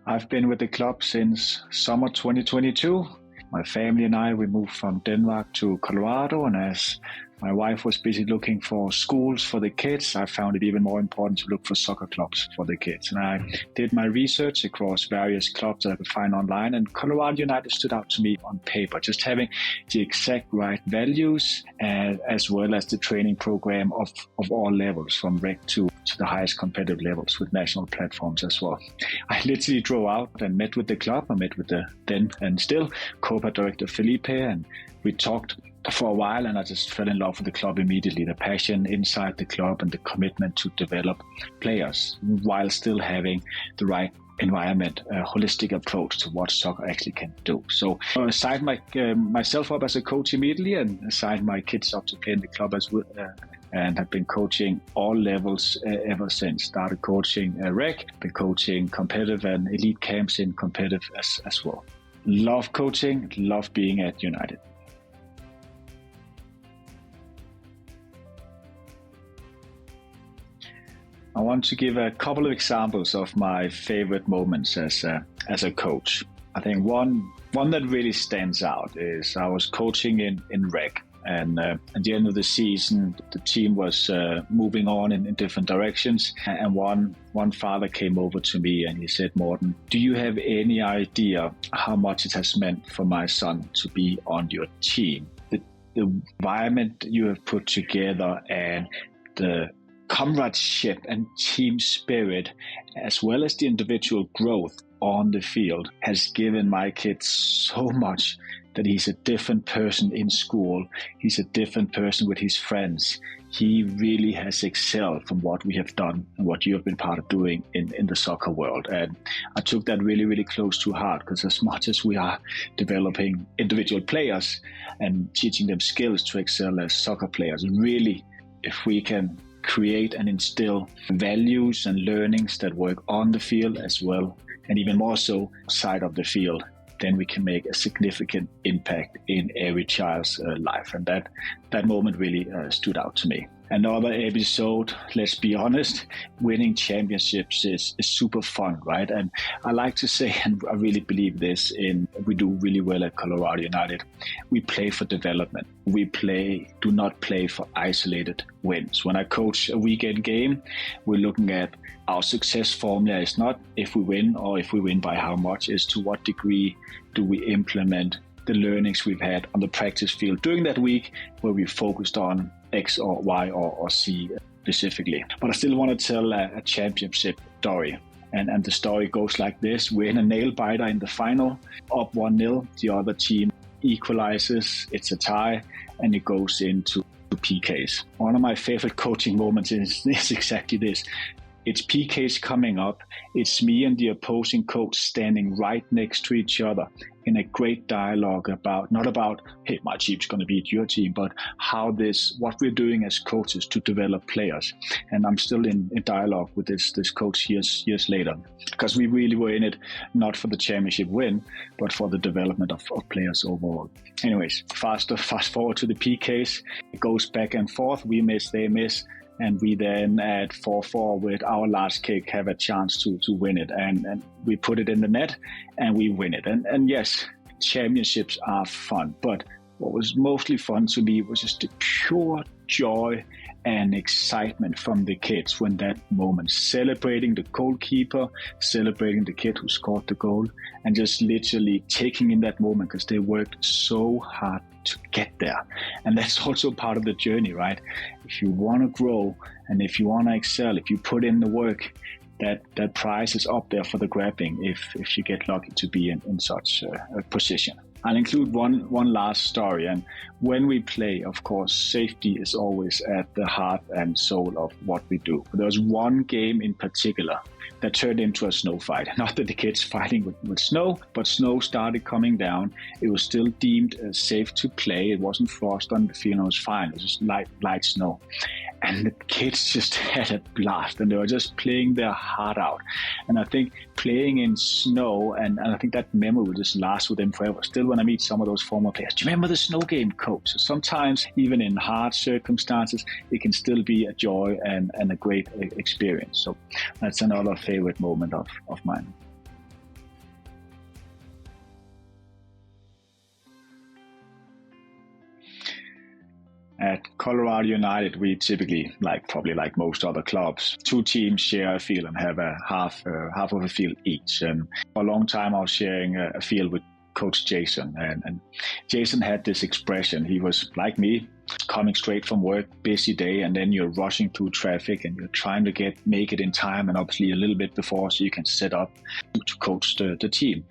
I've been with the club since summer 2022. My family and I, we moved from Denmark to Colorado, and as my wife was busy looking for schools for the kids, I found it even more important to look for soccer clubs for the kids. And I did my research across various clubs that I could find online, and Colorado United stood out to me on paper, just having the exact right values as well as the training program of all levels, from rec to the highest competitive levels with national platforms as well. I literally drove out and met with the club. I met with the then and still COPA director Felipe, and we talked for a while, and I just fell in love with the club immediately. The passion inside the club and the commitment to develop players while still having the right environment, a holistic approach to what soccer actually can do. So I signed myself up as a coach immediately, and signed my kids up to play in the club as well. And have been coaching all levels ever since. Started coaching rec, been coaching competitive and elite camps in competitive as well. Love coaching, love being at United. I want to give a couple of examples of my favorite moments as a coach. I think one that really stands out is I was coaching in rec. And at the end of the season, the team was moving on in different directions. And one father came over to me and he said, "Morten, do you have any idea how much it has meant for my son to be on your team? The environment you have put together and the comradeship and team spirit, as well as the individual growth on the field, has given my kid so much that he's a different person in school. He's a different person with his friends. He really has excelled from what we have done and what you have been part of doing in the soccer world." And I took that really, really close to heart, because as much as we are developing individual players and teaching them skills to excel as soccer players, really, if we can create and instill values and learnings that work on the field as well, and even more so outside of the field, then we can make a significant impact in every child's life. And that moment really stood out to me. Another episode, let's be honest, winning championships is super fun, right? And I like to say, and I really believe this, we do really well at Colorado United. We play for development. We do not play for isolated wins. When I coach a weekend game, we're looking at our success formula is not if we win or if we win by how much, is to what degree do we implement the learnings we've had on the practice field during that week, where we focused on X or Y or C specifically. But I still want to tell a championship story. And the story goes like this. We're in a nail-biter in the final, up 1-0. The other team equalizes. It's a tie, and it goes into PKs. One of my favorite coaching moments is exactly this. It's PKs coming up. It's me and the opposing coach standing right next to each other in a great dialogue not about, hey, my team's going to beat your team, but what we're doing as coaches to develop players. And I'm still in dialogue with this coach years later, because we really were in it, not for the championship win, but for the development of players overall. Anyways, fast forward to the PKs. It goes back and forth. We miss, they miss. And we then at 4-4 with our last kick have a chance to win it. And we put it in the net and we win it. And yes, championships are fun. But what was mostly fun to me was just the pure joy and excitement from the kids when that moment, celebrating the goalkeeper, celebrating the kid who scored the goal, and just literally taking in that moment because they worked so hard to get there. And that's also part of the journey, right? If you want to grow and if you want to excel, if you put in the work, that prize is up there for the grabbing if you get lucky to be in such a position. I'll include one last story. And when we play, of course, safety is always at the heart and soul of what we do. But there was one game in particular that turned into a snow fight. Not that the kids fighting with snow, but snow started coming down. It was still deemed safe to play. It wasn't frost on the field. It was fine. It was just light snow. And the kids just had a blast, and they were just playing their heart out. And I think playing in snow, and I think that memory will just last with them forever. Still, when I meet some of those former players, do you remember the snow game, coach? So sometimes, even in hard circumstances, it can still be a joy and a great experience. So that's another favorite moment of mine. At Colorado United, we typically, probably like most other clubs, two teams share a field and have a half of a field each. And for a long time, I was sharing a field with Coach Jason, and Jason had this expression. He was like me, coming straight from work, busy day, and then you're rushing through traffic and you're trying to make it in time, and obviously a little bit before so you can set up to coach the team.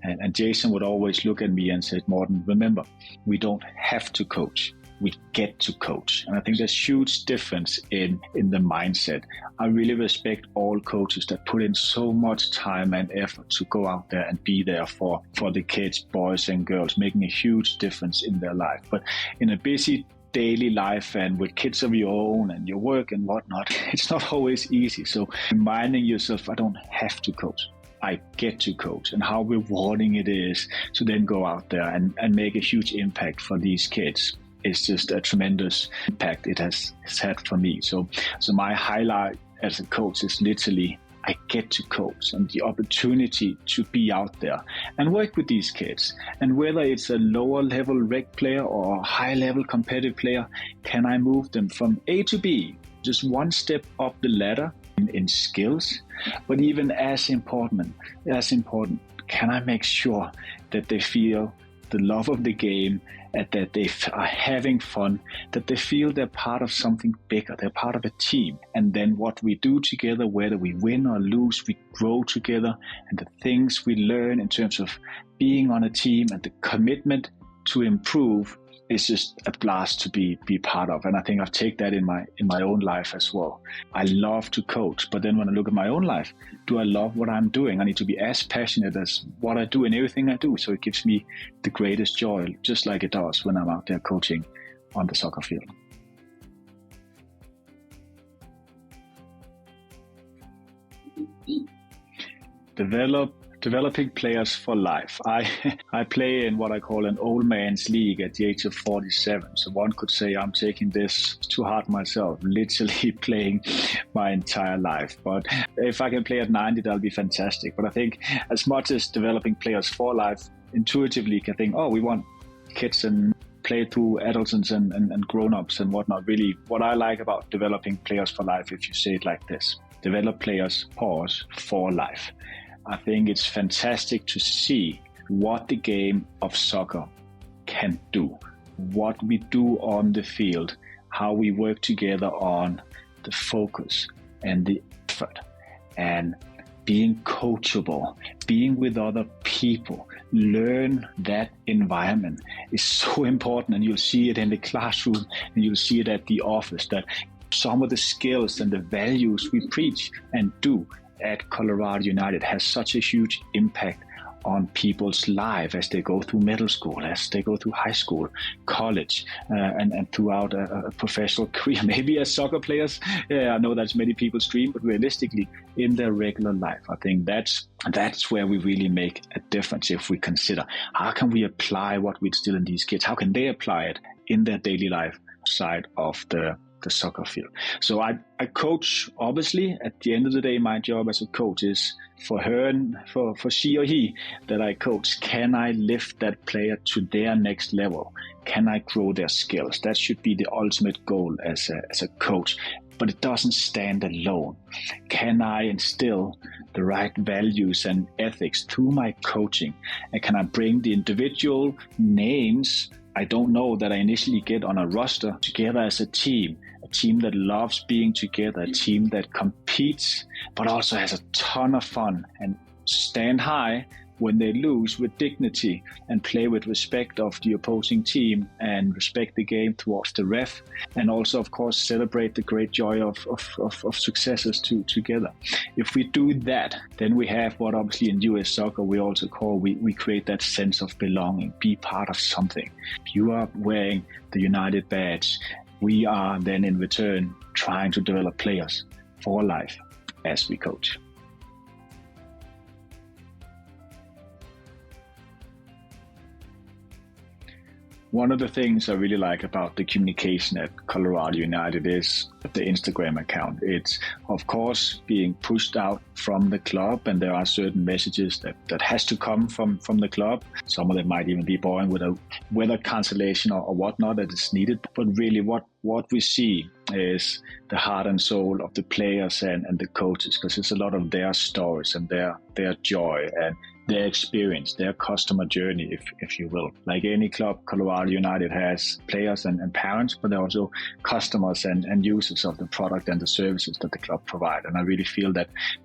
And Jason would always look at me and say, Morten, remember, we don't have to coach. We get to coach. And I think there's huge difference in the mindset. I really respect all coaches that put in so much time and effort to go out there and be there for the kids, boys and girls, making a huge difference in their life. But in a busy daily life and with kids of your own and your work and whatnot, it's not always easy. So reminding yourself, I don't have to coach. I get to coach, and how rewarding it is to then go out there and make a huge impact for these kids. It's just a tremendous impact it has had for me. So my highlight as a coach is literally I get to coach and the opportunity to be out there and work with these kids. And whether it's a lower level rec player or a high level competitive player, can I move them from A to B, just one step up the ladder in skills? But even as important, can I make sure that they feel the love of the game, and that they are having fun, that they feel they're part of something bigger, they're part of a team. And then what we do together, whether we win or lose, we grow together. And the things we learn in terms of being on a team and the commitment to improve is just a blast to be part of. And I think I've taken that in my own life as well. I love to coach, but then when I look at my own life, do I love what I'm doing? I need to be as passionate as what I do in everything I do. So it gives me the greatest joy, just like it does when I'm out there coaching on the soccer field. Developing players for life. I play in what I call an old man's league at the age of 47. So one could say I'm taking this too hard myself, literally playing my entire life. But if I can play at 90, that'll be fantastic. But I think as much as developing players for life, intuitively can think, we want kids and play through adolescents and grown-ups and whatnot. Really, what I like about developing players for life, if you say it like this, develop players, for life. I think it's fantastic to see what the game of soccer can do, what we do on the field, how we work together on the focus and the effort, and being coachable, being with other people, learn that environment is so important. And you'll see it in the classroom and you'll see it at the office, that some of the skills and the values we preach and do at Colorado United has such a huge impact on people's life as they go through middle school, as they go through high school, college, and throughout a professional career, maybe as soccer players. I know that's many people's dream, but realistically, in their regular life, I think that's where we really make a difference. If we consider how can we apply what we instill in these kids, how can they apply it in their daily life side of the soccer field. So I coach, obviously. At the end of the day, my job as a coach is for her and for she or he that I coach. Can I lift that player to their next level? Can I grow their skills? That should be the ultimate goal as a coach. But it doesn't stand alone. Can I instill the right values and ethics through my coaching? And can I bring the individual names I don't know that I initially get on a roster together as a team that loves being together, a team that competes, but also has a ton of fun and stand high when they lose with dignity and play with respect of the opposing team and respect the game towards the ref, and also, of course, celebrate the great joy of successes together. If we do that, then we have what obviously in US soccer we also call, we create that sense of belonging, be part of something. You are wearing the United badge. We are then in return trying to develop players for life as we coach. One of the things I really like about the communication at Colorado United is the Instagram account. It's, of course, being pushed out from the club, and there are certain messages that has to come from the club. Some of them might even be boring with a weather cancellation or whatnot that is needed. But really what we see is the heart and soul of the players and the coaches, because it's a lot of their stories and their joy and their experience, their customer journey, if you will. Like any club, Colorado United has players and parents, but they're also customers and users of the product and the services that the club provide. And I really feel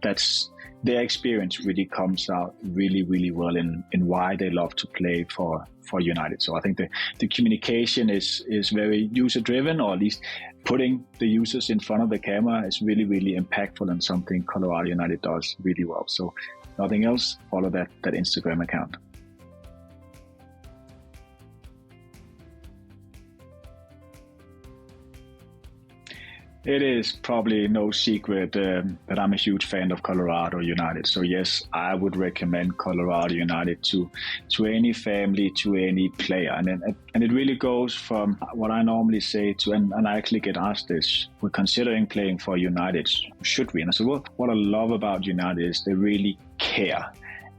that's their experience really comes out really, really well in why they love to play for United. So I think the communication is very user-driven, or at least putting the users in front of the camera is really, really impactful and something Colorado United does really well. So nothing else, follow that Instagram account. It is probably no secret that I'm a huge fan of Colorado United. So yes, I would recommend Colorado United to any family, to any player. And it really goes from what I normally say to, and I actually get asked this, we're considering playing for United, should we? And I said, well, what I love about United is they really care.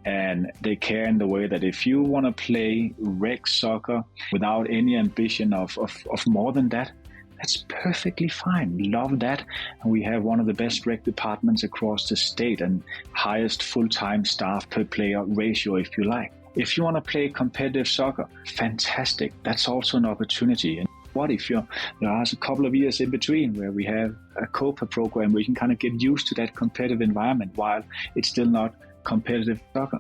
And they care in the way that if you want to play rec soccer without any ambition of more than that, that's perfectly fine. Love that. And we have one of the best rec departments across the state and highest full-time staff per player ratio, if you like. If you want to play competitive soccer, fantastic. That's also an opportunity. And what if there are a couple of years in between where we have a COPA program where you can kind of get used to that competitive environment while it's still not competitive soccer.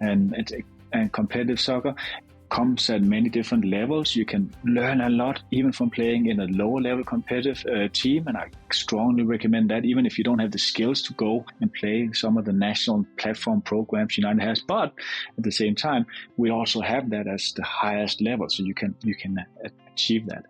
And competitive soccer comes at many different levels. You can learn a lot even from playing in a lower level competitive team, and I strongly recommend that, even if you don't have the skills to go and play some of the national platform programs United has. But at the same time, we also have that as the highest level, so you can achieve that.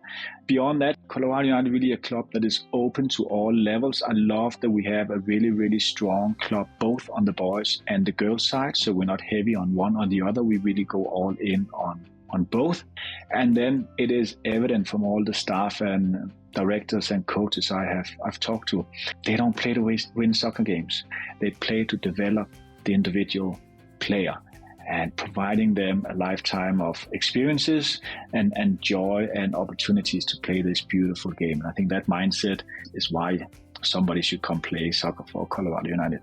Beyond that, Colorado United really a club that is open to all levels. I love that we have a really, really strong club, both on the boys and the girls side. So we're not heavy on one or the other. We really go all in on both. And then it is evident from all the staff and directors and coaches I've talked to, they don't play to win soccer games. They play to develop the individual player, and providing them a lifetime of experiences and joy and opportunities to play this beautiful game. And I think that mindset is why somebody should come play soccer for Colorado United.